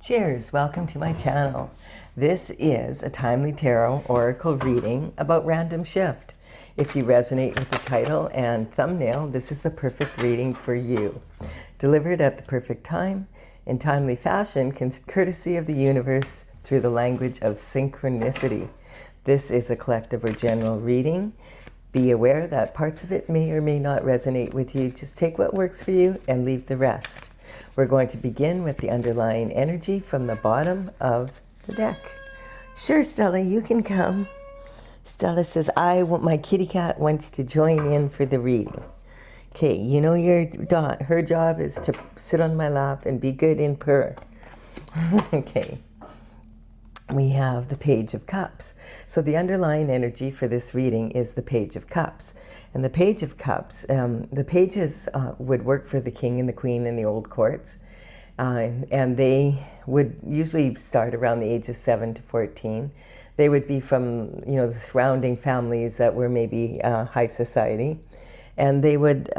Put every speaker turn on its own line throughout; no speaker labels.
Cheers, welcome to my channel. This is a Timely Tarot Oracle reading about random shift. If you resonate with the title and thumbnail, this is the perfect reading for you. Delivered at the perfect time, in timely fashion, courtesy of the universe through the language of synchronicity. This is a collective or general reading. Be aware that parts of it may or may not resonate with you. Just take what works for you and leave the rest. We're going to begin with the underlying energy from the bottom of the deck. Sure, Stella, you can come. Stella says, my kitty cat wants to join in for the reading. Okay, you know her job is to sit on my lap and be good and purr. Okay. We have the Page of Cups. So the underlying energy for this reading is the Page of Cups. And the Page of Cups, the pages would work for the king and the queen in the old courts. And they would usually start around the age of 7 to 14. They would be from, the surrounding families that were maybe high society. And they would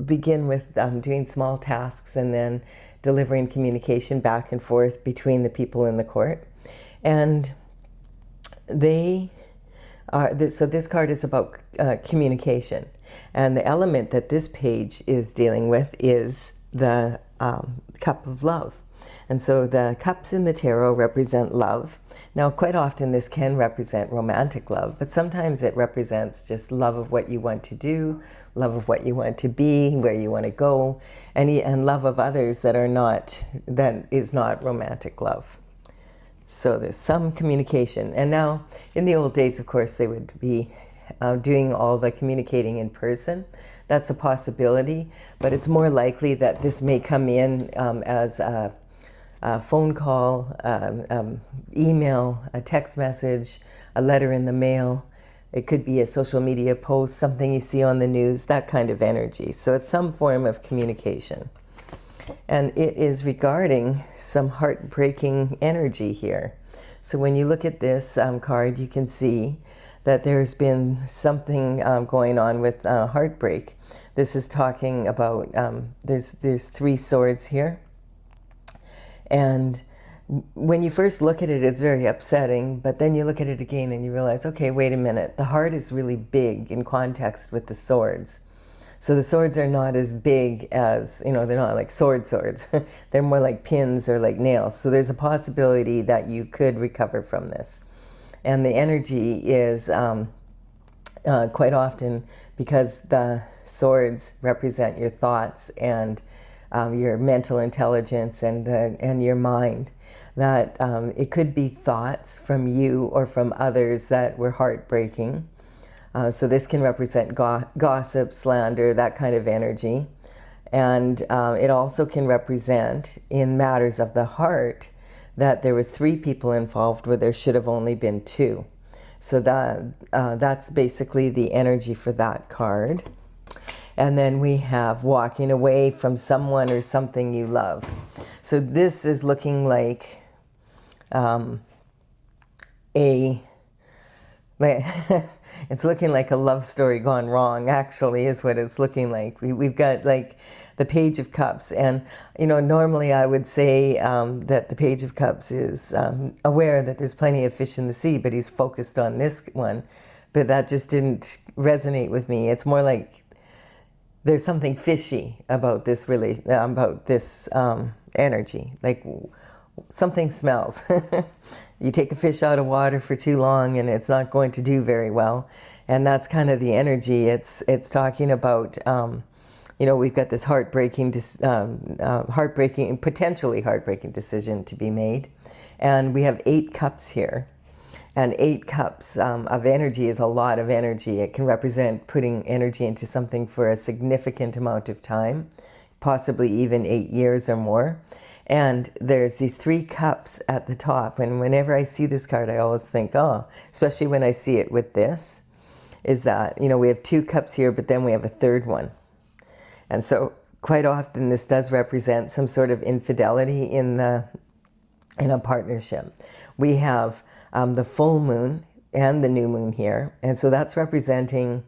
begin with doing small tasks and then delivering communication back and forth between the people in the court. And they are, so this card is about communication. And the element that this page is dealing with is the cup of love. And so the cups in the tarot represent love. Now, quite often this can represent romantic love, but sometimes it represents just love of what you want to do, love of what you want to be, where you want to go, and love of others that is not romantic love. So there's some communication. And now, in the old days, of course, they would be doing all the communicating in person. That's a possibility, but it's more likely that this may come in as a phone call, email, a text message, a letter in the mail. It could be a social media post, something you see on the news, that kind of energy. So it's some form of communication. And it is regarding some heartbreaking energy here. So when you look at this card, you can see that there's been something going on with heartbreak. This is talking about, there's 3 swords here. And when you first look at it, it's very upsetting, but then you look at it again and you realize, okay, wait a minute, the heart is really big in context with the swords. So the swords are not as big as, they're not like swords. They're more like pins or like nails. So there's a possibility that you could recover from this. And the energy is quite often, because the swords represent your thoughts and your mental intelligence and your mind, that it could be thoughts from you or from others that were heartbreaking. So this can represent gossip, slander, that kind of energy. And it also can represent, in matters of the heart, that there was 3 people involved where there should have only been 2. So that's basically the energy for that card. And then we have walking away from someone or something you love. So this is looking like it's looking like a love story gone wrong, actually, is what it's looking like. We've got like the Page of Cups. And, normally I would say that the Page of Cups is aware that there's plenty of fish in the sea, but he's focused on this one. But that just didn't resonate with me. It's more like there's something fishy about this energy. Like something smells. You take a fish out of water for too long and it's not going to do very well. And that's kind of the energy. It's talking about, we've got this potentially heartbreaking decision to be made. And we have 8 cups here. And 8 cups of energy is a lot of energy. It can represent putting energy into something for a significant amount of time, possibly even 8 years or more. And there's these 3 cups at the top. And whenever I see this card, I always think, especially when I see it with this, is that, we have 2 cups here, but then we have a 3rd one. And so quite often this does represent some sort of infidelity in a partnership. We have the full moon and the new moon here. And so that's representing,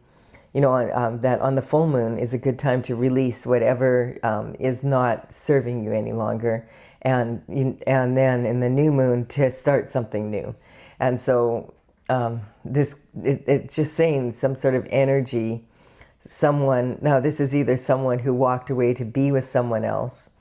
that on the full moon is a good time to release whatever is not serving you any longer, and then in the new moon to start something new. And so it's just saying some sort of energy. Now this is either someone who walked away to be with someone else,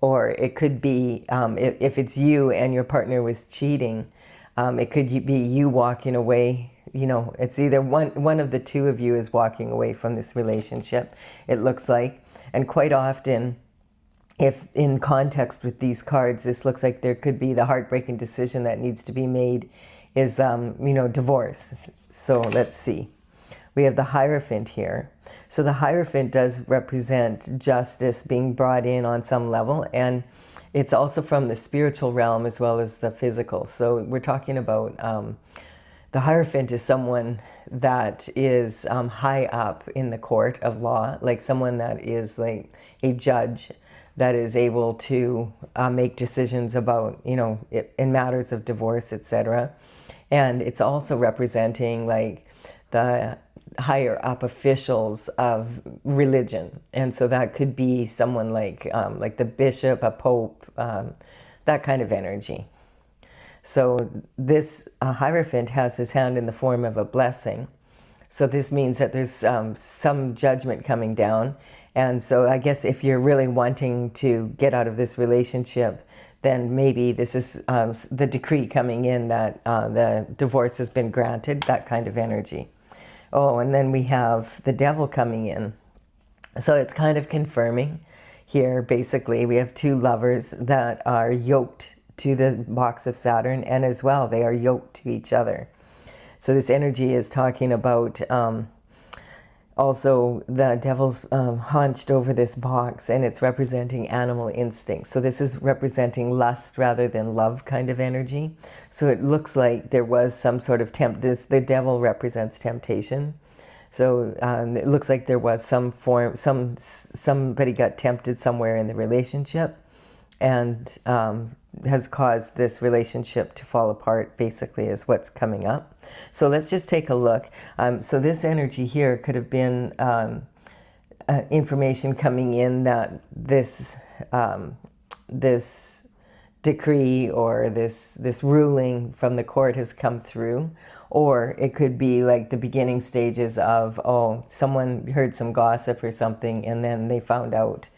or it could be, if it's you and your partner was cheating, it could be you walking away. It's either one of the two of you is walking away from this relationship, it looks like. And quite often, if in context with these cards, this looks like there could be the heartbreaking decision that needs to be made is, divorce. So let's see. We have the Hierophant here. So the Hierophant does represent justice being brought in on some level, and it's also from the spiritual realm as well as the physical. So we're talking about the Hierophant is someone that is high up in the court of law, like someone that is like a judge that is able to make decisions about, in matters of divorce, etc. And it's also representing like the higher up officials of religion. And so that could be someone like the bishop, a pope, that kind of energy. So this Hierophant has his hand in the form of a blessing. So this means that there's some judgment coming down. And so I guess if you're really wanting to get out of this relationship, then maybe this is the decree coming in that the divorce has been granted, that kind of energy. Oh, and then we have the Devil coming in. So it's kind of confirming here, basically. We have two lovers that are yoked to the box of Saturn, and as well, they are yoked to each other. So this energy is talking about also the Devil's hunched over this box, and it's representing animal instincts. So this is representing lust rather than love kind of energy. So it looks like there was some sort of the Devil represents temptation. So it looks like there was some form, somebody got tempted somewhere in the relationship, and has caused this relationship to fall apart, basically, is what's coming up. So let's just take a look. So this energy here could have been information coming in that this decree or this ruling from the court has come through. Or it could be like the beginning stages of, someone heard some gossip or something, and then they found out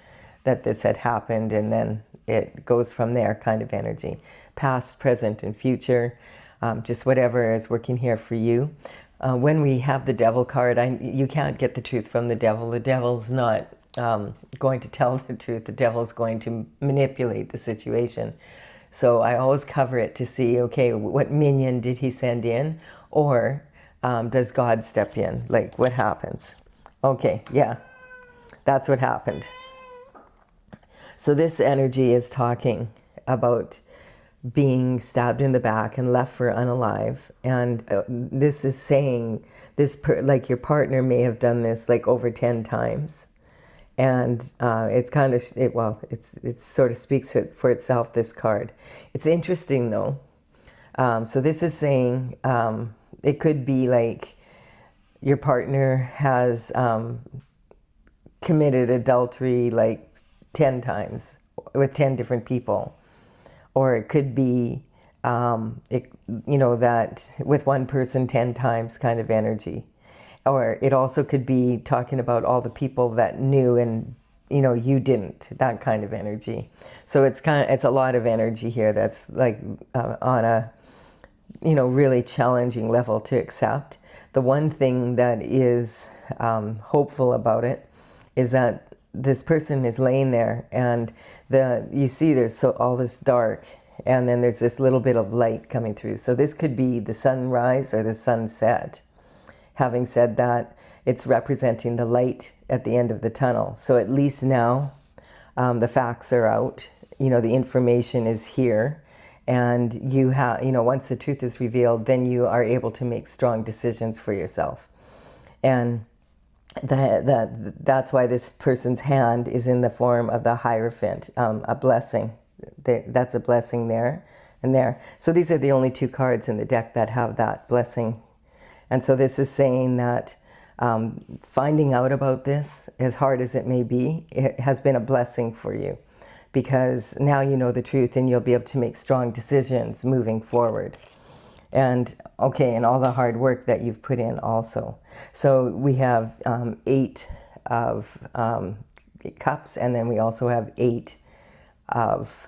that this had happened, and then it goes from there, kind of energy. Past, present, and future, just whatever is working here for you. When we have the Devil card, you can't get the truth from the Devil. The Devil's not going to tell the truth. The Devil's going to manipulate the situation. So I always cover it to see, okay, what minion did he send in? Or does God step in? Like, what happens? Okay, yeah, that's what happened. So this energy is talking about being stabbed in the back and left for unalive. And this is saying like your partner may have done this like over 10 times. And it's kind of, it sort of speaks for itself, this card. It's interesting though. So this is saying it could be like your partner has committed adultery like 10 times with 10 different people. Or it could be, that with one person 10 times kind of energy. Or it also could be talking about all the people that knew and, you didn't, that kind of energy. So it's a lot of energy here that's like on a, really challenging level to accept. The one thing that is hopeful about it is that this person is laying there, and you see there's all this dark, and then there's this little bit of light coming through. So this could be the sunrise or the sunset. Having said that, it's representing the light at the end of the tunnel. So at least now the facts are out, the information is here, and you have, once the truth is revealed, then you are able to make strong decisions for yourself. And that's why this person's hand is in the form of the Hierophant, a blessing. That's a blessing there and there. So these are the only two cards in the deck that have that blessing. And so this is saying that Finding out about this, as hard as it may be, it has been a blessing for you, because now you know the truth and you'll be able to make strong decisions moving forward. And okay, and all the hard work that you've put in also. So we have 8 of cups, and then we also have 8 of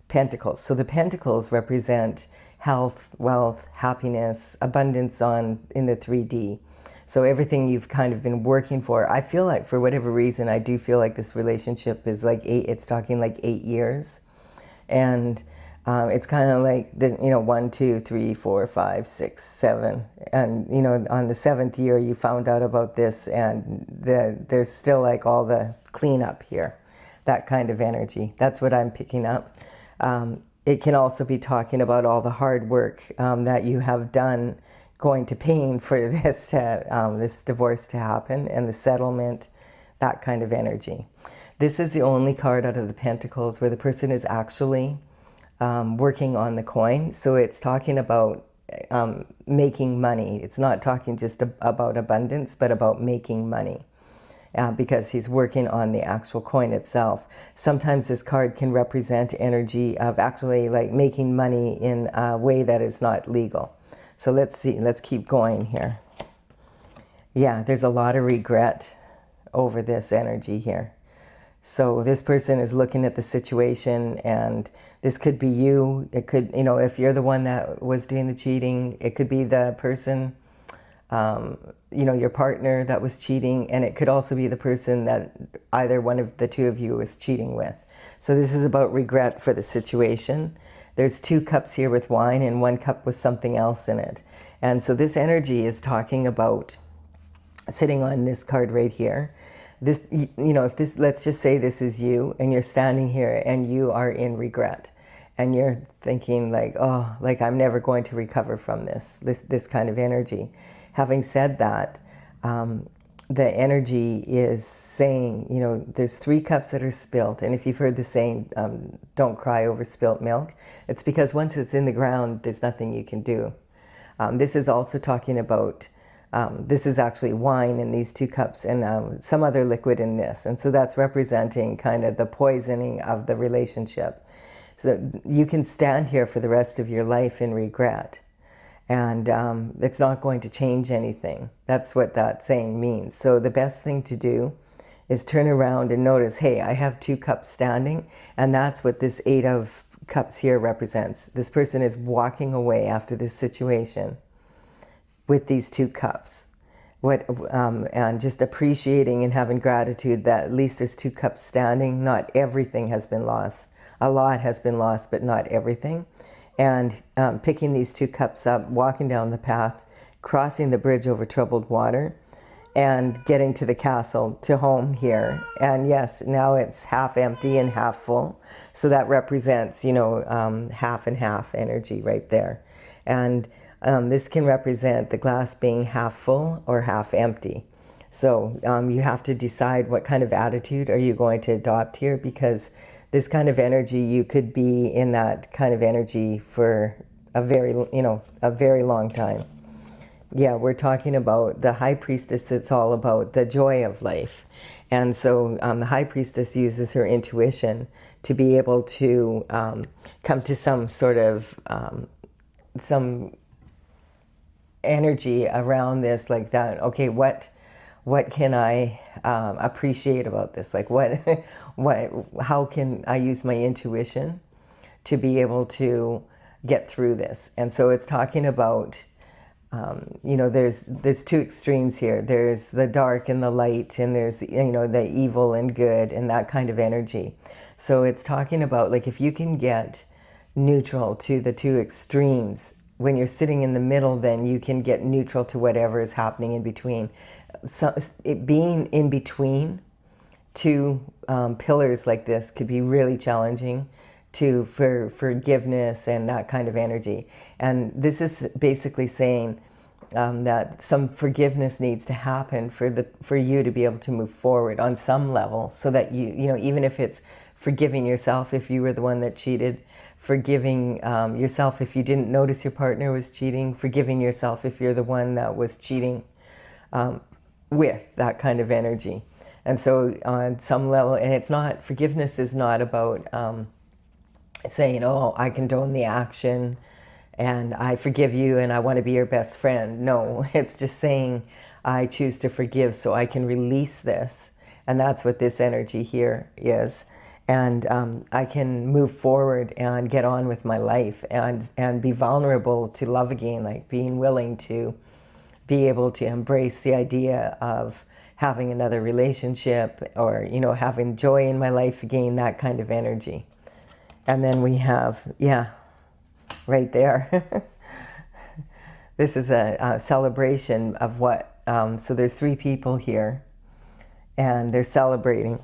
pentacles. So the pentacles represent health, wealth, happiness, abundance in the 3D. So everything you've kind of been working for. I feel like for whatever reason, I do feel like this relationship is like 8, it's talking like 8 years. And it's kind of like, 1, 2, 3, 4, 5, 6, 7. And, on the 7th year, you found out about this, and there's still like all the cleanup here, that kind of energy. That's what I'm picking up. It can also be talking about all the hard work that you have done going to pain for this divorce to happen, and the settlement, that kind of energy. This is the only card out of the Pentacles where the person is actually working on the coin. So it's talking about making money. It's not talking just about abundance, but about making money. Because he's working on the actual coin itself. Sometimes this card can represent energy of actually like making money in a way that is not legal. So let's see, let's keep going here. Yeah, there's a lot of regret over this energy here. So this person is looking at the situation, and this could be you. It could, if you're the one that was doing the cheating, it could be the person, your partner that was cheating, and it could also be the person that either one of the two of you was cheating with. So this is about regret for the situation. There's 2 cups here with wine and 1 cup with something else in it. And so this energy is talking about, sitting on this card right here, this, if this, let's just say this is you, and you're standing here and you are in regret. And you're thinking like, oh, like I'm never going to recover from this kind of energy. Having said that, the energy is saying, there's 3 cups that are spilt. And if you've heard the saying, don't cry over spilt milk, it's because once it's in the ground, there's nothing you can do. This is also talking about, this is actually wine in these 2 cups, and some other liquid in this. And so that's representing kind of the poisoning of the relationship. So you can stand here for the rest of your life in regret, and it's not going to change anything. That's what that saying means. So the best thing to do is turn around and notice, hey, I have 2 cups standing, and that's what this 8 of cups here represents. This person is walking away after this situation with these 2 cups. And just appreciating and having gratitude that at least there's 2 cups standing. Not everything has been lost. A lot has been lost, but not everything. And picking these 2 cups up, walking down the path, crossing the bridge over troubled water, and getting to the castle, to home here. And yes, now it's half empty and half full. So that represents, half and half energy right there. And this can represent the glass being half full or half empty. So you have to decide what kind of attitude are you going to adopt here, because this kind of energy, you could be in that kind of energy for a very long time. Yeah, we're talking about the High Priestess. It's all about the joy of life. And so the High Priestess uses her intuition to be able to come to some sort of, some energy around this, like that. Okay, what can I appreciate about this? Like how can I use my intuition to be able to get through this? And so it's talking about, there's 2 extremes here. There's the dark and the light, and there's, the evil and good, and that kind of energy. So it's talking about, like, if you can get neutral to the 2 extremes, when you're sitting in the middle, then you can get neutral to whatever is happening in between. So being in between 2 pillars like this could be really challenging for forgiveness and that kind of energy. And this is basically saying that some forgiveness needs to happen for you to be able to move forward on some level, so that even if it's forgiving yourself if you were the one that cheated, forgiving yourself if you didn't notice your partner was cheating, forgiving yourself if you're the one that was cheating, with that kind of energy. And so on some level, and it's not, forgiveness is not about saying, oh, I condone the action and I forgive you and I want to be your best friend. No, it's just saying I choose to forgive so I can release this. And that's what this energy here is. And I can move forward and get on with my life and be vulnerable to love again, like being willing to be able to embrace the idea of having another relationship or, you know, having joy in my life again, that kind of energy. And then we have, yeah, right there. This is a celebration of what, so there's 3 people here and they're celebrating,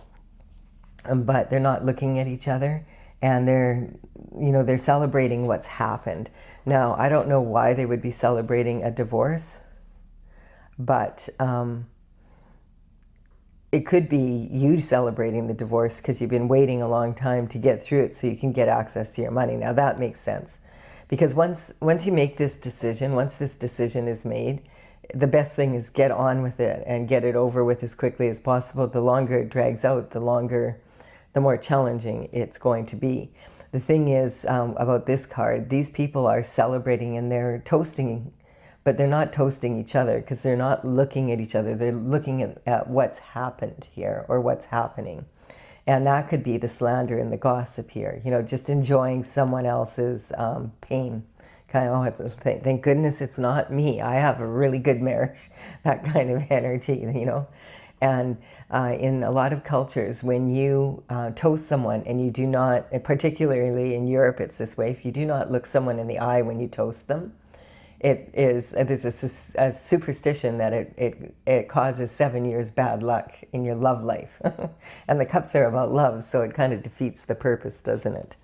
but they're not looking at each other and they're celebrating what's happened. Now, I don't know why they would be celebrating a divorce, but it could be you celebrating the divorce because you've been waiting a long time to get through it so you can get access to your money. Now that makes sense. Because once you make this decision, once this decision is made, the best thing is get on with it and get it over with as quickly as possible. The longer it drags out, the more challenging it's going to be. The thing is about this card, these people are celebrating and they're toasting, but they're not toasting each other because they're not looking at each other. They're looking at what's happened here or what's happening. And that could be the slander and the gossip here, you know, just enjoying someone else's pain. Kind of, thank goodness it's not me. I have a really good marriage, that kind of energy, you know. And in a lot of cultures, when you toast someone and you do not, particularly in Europe it's this way, if you do not look someone in the eye when you toast them, there's a superstition that it causes 7 years bad luck in your love life. And the cups are about love, so it kind of defeats the purpose, doesn't it?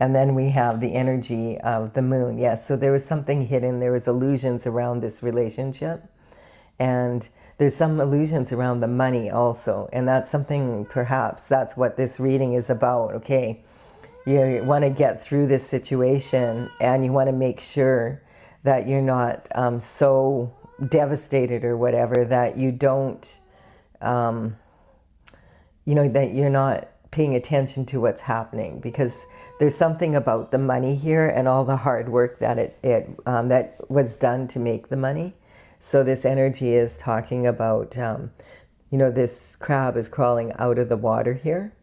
And then we have the energy of the moon. Yes, so there was something hidden. There was illusions around this relationship. And there's some illusions around the money also. And that's something, perhaps, that's what this reading is about. Okay, you want to get through this situation and you want to make sure that you're not so devastated or whatever that you don't, that you're not paying attention to what's happening, because there's something about the money here and all the hard work that that was done to make the money. So this energy is talking about, this crab is crawling out of the water here.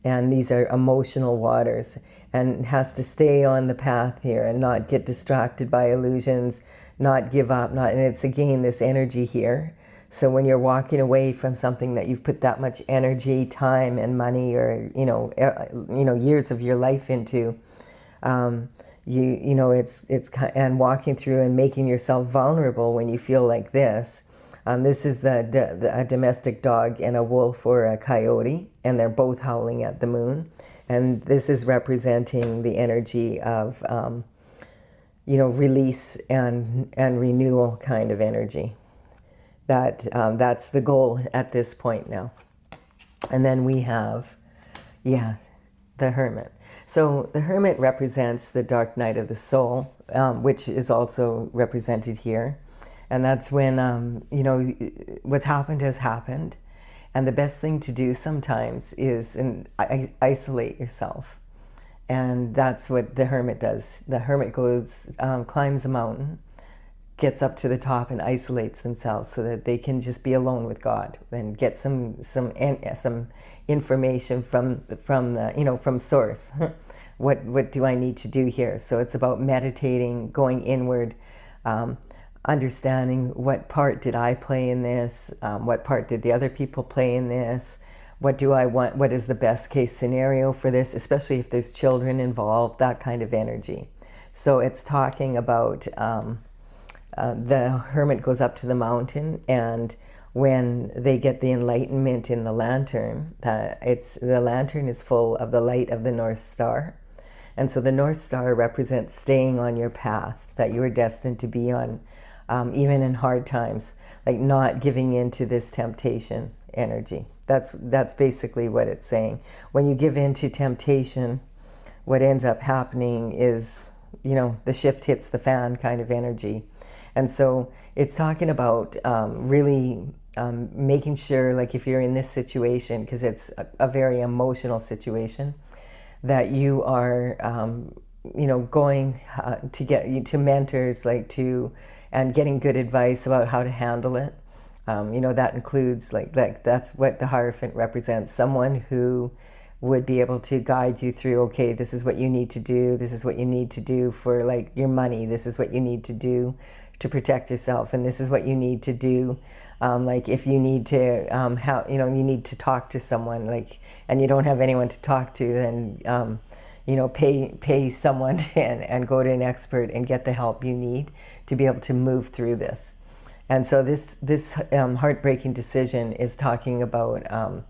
And these are emotional waters and has to stay on the path here and not get distracted by illusions, not give up, and it's again this energy here. So when you're walking away from something that you've put that much energy, time, and money, or years of your life into, and walking through and making yourself vulnerable when you feel like this. This is a domestic dog and a wolf or a coyote, and they're both howling at the moon. And this is representing the energy of, release and renewal kind of energy. That's the goal at this point now. And then we have, the Hermit. So the Hermit represents the dark night of the soul, which is also represented here. And that's when, what's happened has happened. And the best thing to do sometimes is isolate yourself. And that's what the Hermit does. The Hermit goes, climbs a mountain, gets up to the top and isolates themselves so that they can just be alone with God and get some information from source. What do I need to do here? So it's about meditating, going inward, understanding what part did I play in this, what part did the other people play in this, what do I want, what is the best case scenario for this, especially if there's children involved, that kind of energy. So it's talking about the Hermit goes up to the mountain, and when they get the enlightenment in the lantern, the lantern is full of the light of the North Star. And so the North Star represents staying on your path that you were destined to be on, even in hard times, like not giving in to this temptation energy. That's basically what it's saying. When you give in to temptation, what ends up happening is, the shift hits the fan kind of energy. And so it's talking about really making sure, like if you're in this situation, because it's a very emotional situation, that you are, going to get you to mentors, and getting good advice about how to handle it. That includes like that's what the Hierophant represents, someone who would be able to guide you through, okay, this is what you need to do, this is what you need to do for like your money, this is what you need to do to protect yourself, and this is what you need to do, like if you need to you need to talk to someone, like, and you don't have anyone to talk to, then pay someone and go to an expert and get the help you need to be able to move through this. And so this heartbreaking decision is talking about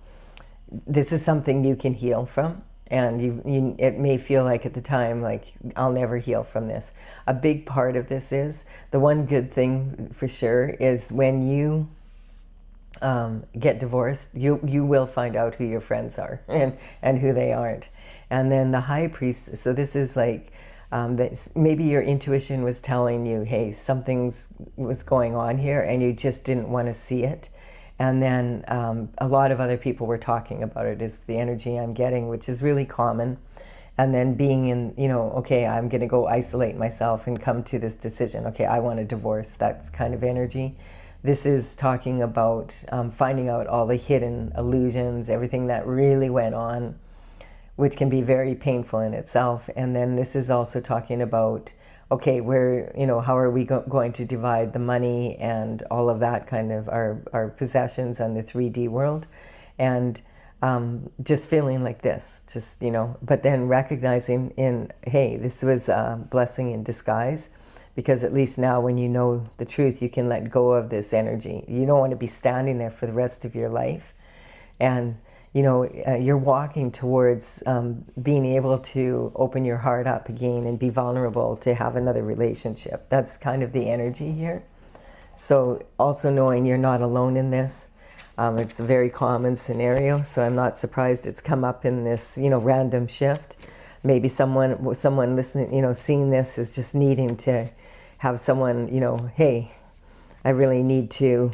this is something you can heal from, and it may feel like at the time like I'll never heal from this. A big part of this is the one good thing for sure is when you get divorced, you will find out who your friends are and who they aren't. And then the High Priest, so this is like that maybe your intuition was telling you, hey, something's was going on here and you just didn't want to see it. And then a lot of other people were talking about it, is the energy I'm getting, which is really common. And then being in, okay, I'm going to go isolate myself and come to this decision. Okay, I want a divorce. That's kind of energy. This is talking about finding out all the hidden illusions, everything that really went on, which can be very painful in itself. And then this is also talking about, okay, how are we going to divide the money and all of that kind of our possessions on the 3D world, and just feeling like this, but then recognizing hey, this was a blessing in disguise, because at least now when you know the truth, you can let go of this energy. You don't want to be standing there for the rest of your life. And you're walking towards being able to open your heart up again and be vulnerable to have another relationship. That's kind of the energy here. So also knowing you're not alone in this. It's a very common scenario, so I'm not surprised it's come up in this, random shift. Maybe someone listening, seeing this is just needing to have someone, hey, I really need to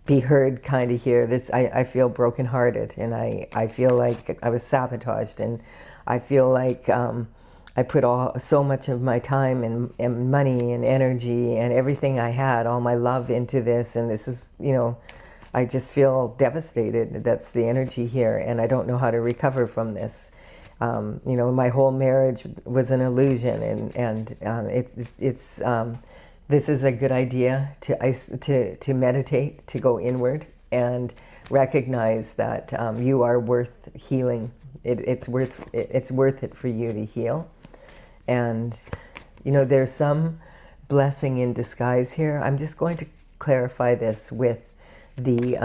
be heard kind of here. I feel brokenhearted, and I feel like I was sabotaged, and I feel like I put so much of my time and money and energy and everything I had, all my love into this, and this is, I just feel devastated. That's the energy here, and I don't know how to recover from this. My whole marriage was an illusion, and it's this is a good idea to meditate, to go inward and recognize that you are worth healing. It's worth it for you to heal. And there's some blessing in disguise here. I'm just going to clarify this with the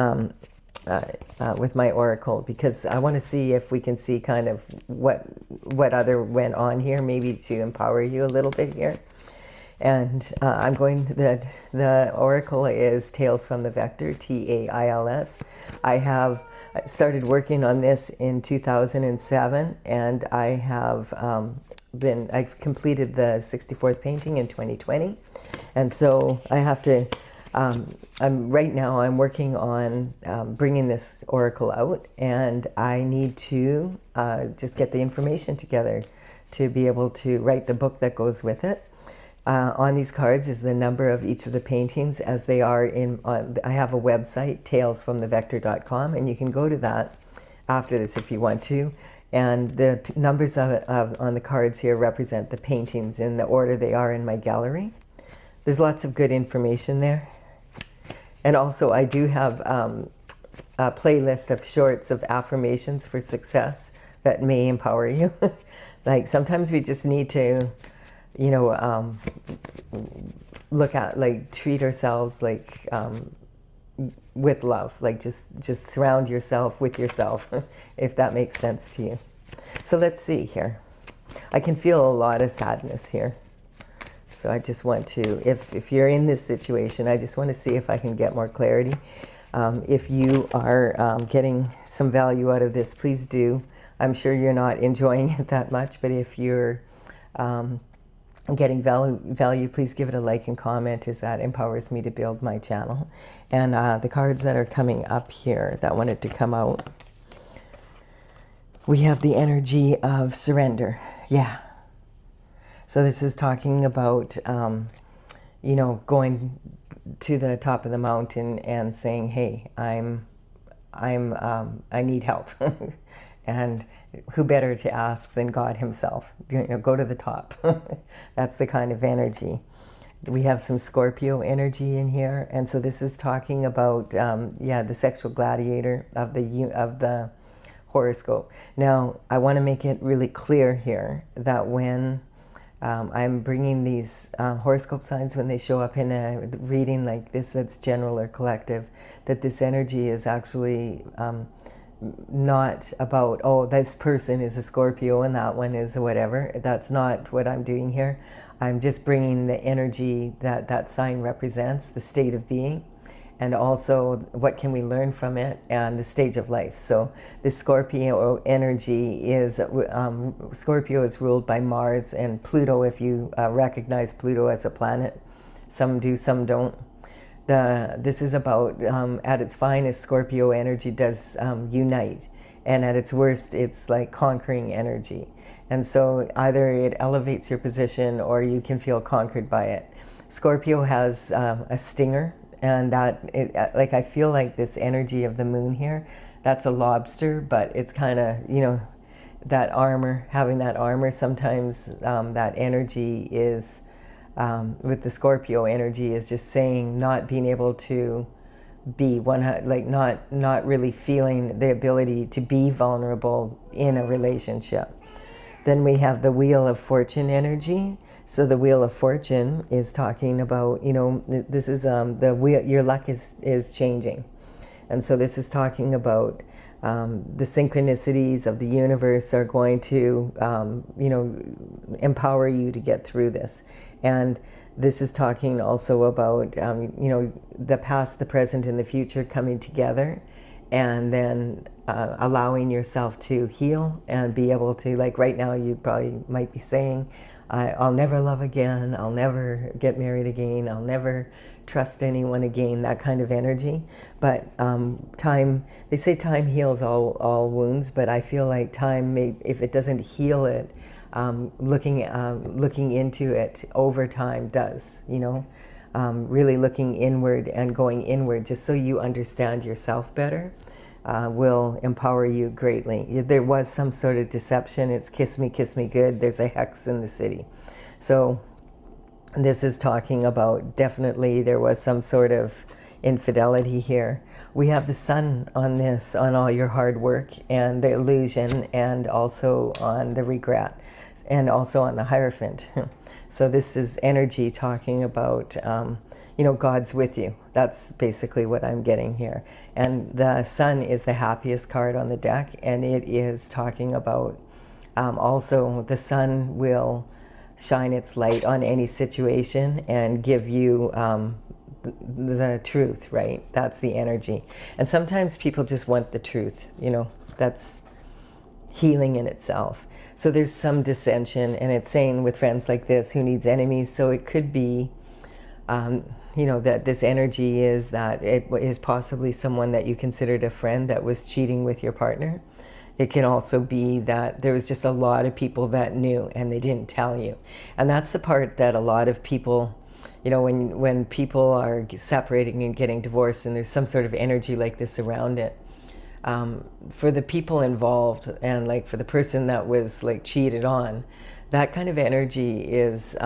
with my oracle, because I want to see if we can see kind of what other went on here, maybe to empower you a little bit here. And the oracle is Tales from the Vector, TAILS. I have started working on this in 2007, and I have I've completed the 64th painting in 2020. And so I have to, right now I'm working on bringing this oracle out, and I need to just get the information together to be able to write the book that goes with it. On these cards is the number of each of the paintings as they are I have a website, talesfromthevector.com, and you can go to that after this if you want to. And the numbers on the cards here represent the paintings in the order they are in my gallery. There's lots of good information there. And also I do have a playlist of shorts of affirmations for success that may empower you. Like sometimes we just need to look at, like, treat ourselves like with love, like just surround yourself with yourself, if that makes sense to you. So let's see here. I can feel a lot of sadness here. So I just want to, if you're in this situation, I just want to see if I can get more clarity. If you are getting some value out of this, please do. I'm sure you're not enjoying it that much, but if you're getting value, please give it a like and comment, as that empowers me to build my channel. And the cards that are coming up here that wanted to come out, we have the energy of surrender. Yeah. So this is talking about, you know, going to the top of the mountain and saying, hey, I need help. And who better to ask than God himself? You know, go to the top. That's the kind of energy. We have some Scorpio energy in here. And so this is talking about, yeah, the sexual gladiator of the horoscope. Now, I want to make it really clear here that when I'm bringing these horoscope signs, when they show up in a reading like this that's general or collective, that this energy is actually not about, oh, this person is a Scorpio and that one is whatever. That's not what I'm doing here. I'm just bringing the energy that that sign represents, the state of being, and also what can we learn from it, and the stage of life. So this Scorpio energy is, Scorpio is ruled by Mars and Pluto, if you recognize Pluto as a planet. Some do, some don't. This is about, at its finest, Scorpio energy does unite. And at its worst, it's like conquering energy. And so either it elevates your position or you can feel conquered by it. Scorpio has a stinger, and like, I feel like this energy of the moon here, that's a lobster, but it's kind of, you know, that armor, having that armor, sometimes that energy is, with the Scorpio energy, is just saying not being able to be like not really feeling the ability to be vulnerable in a relationship. Then we have the Wheel of Fortune energy. So the Wheel of Fortune is talking about, you know, this is the wheel, your luck is changing. And so this is talking about the synchronicities of the universe are going to, you know, empower you to get through this. And this is talking also about, you know, the past, the present, and the future coming together, and then allowing yourself to heal and be able to, like right now, you probably might be saying, I'll never love again, I'll never get married again, I'll never trust anyone again, that kind of energy. But time, they say time heals all wounds, but I feel like time, if it doesn't heal it, looking into it over time does, you know, really looking inward and going inward just so you understand yourself better, will empower you greatly. There was some sort of deception. It's kiss me good. There's a hex in the city. So this is talking about, definitely there was some sort of infidelity here. We have the sun on this, on all your hard work and the illusion, and also on the regret, and also on the Hierophant. So this is energy talking about, you know, God's with you. That's basically what I'm getting here. And the sun is the happiest card on the deck, and it is talking about, also the sun will shine its light on any situation and give you the truth, right? That's the energy. And sometimes people just want the truth, you know, that's healing in itself. So there's some dissension, and it's saying with friends like this, who needs enemies? So it could be, you know, that this energy is that it is possibly someone that you considered a friend that was cheating with your partner. It can also be that there was just a lot of people that knew and they didn't tell you. And that's the part that a lot of people, you know, when people are separating and getting divorced and there's some sort of energy like this around it, for the people involved, and like for the person that was like cheated on, that kind of energy is,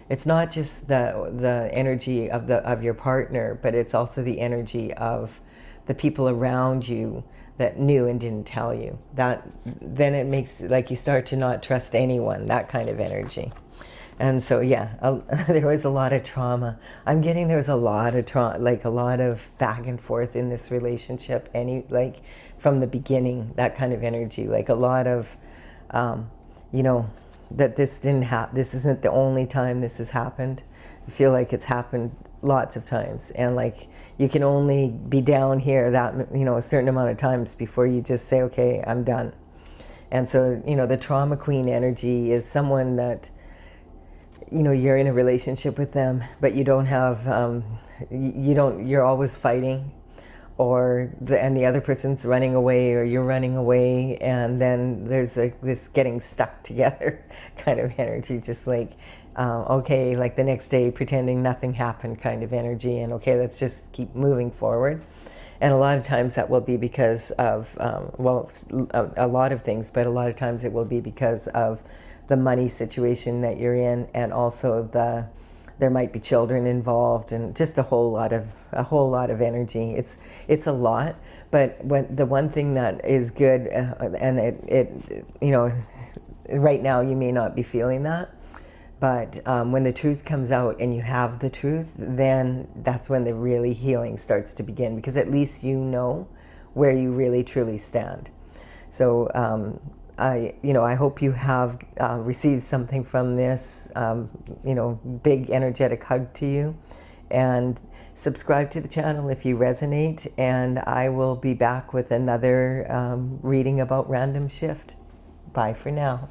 it's not just the energy of your partner, but it's also the energy of the people around you that knew and didn't tell you. That then it makes, like, you start to not trust anyone, that kind of energy. And so, yeah, there was a lot of trauma. I'm getting there was a lot of trauma, like a lot of back and forth in this relationship, like from the beginning, that kind of energy, like a lot of, you know, that this didn't happen. This isn't the only time this has happened. I feel like it's happened lots of times, and like you can only be down here that, you know, a certain amount of times before you just say, okay, I'm done. And so, you know, the trauma queen energy is someone that you're in a relationship with them, but you don't have, you're always fighting, and the other person's running away, or you're running away, and then there's this getting stuck together kind of energy, just like, okay, like the next day pretending nothing happened kind of energy, and okay, let's just keep moving forward. And a lot of times that will be because of, a lot of things, but a lot of times it will be because of the money situation that you're in, and also there might be children involved, and just a whole lot of energy. It's a lot, but the one thing that is good, and right now you may not be feeling that, but when the truth comes out and you have the truth, then that's when the really healing starts to begin, because at least you know where you really truly stand. So I hope you have received something from this, big energetic hug to you, and subscribe to the channel if you resonate, and I will be back with another reading about random shift. Bye for now.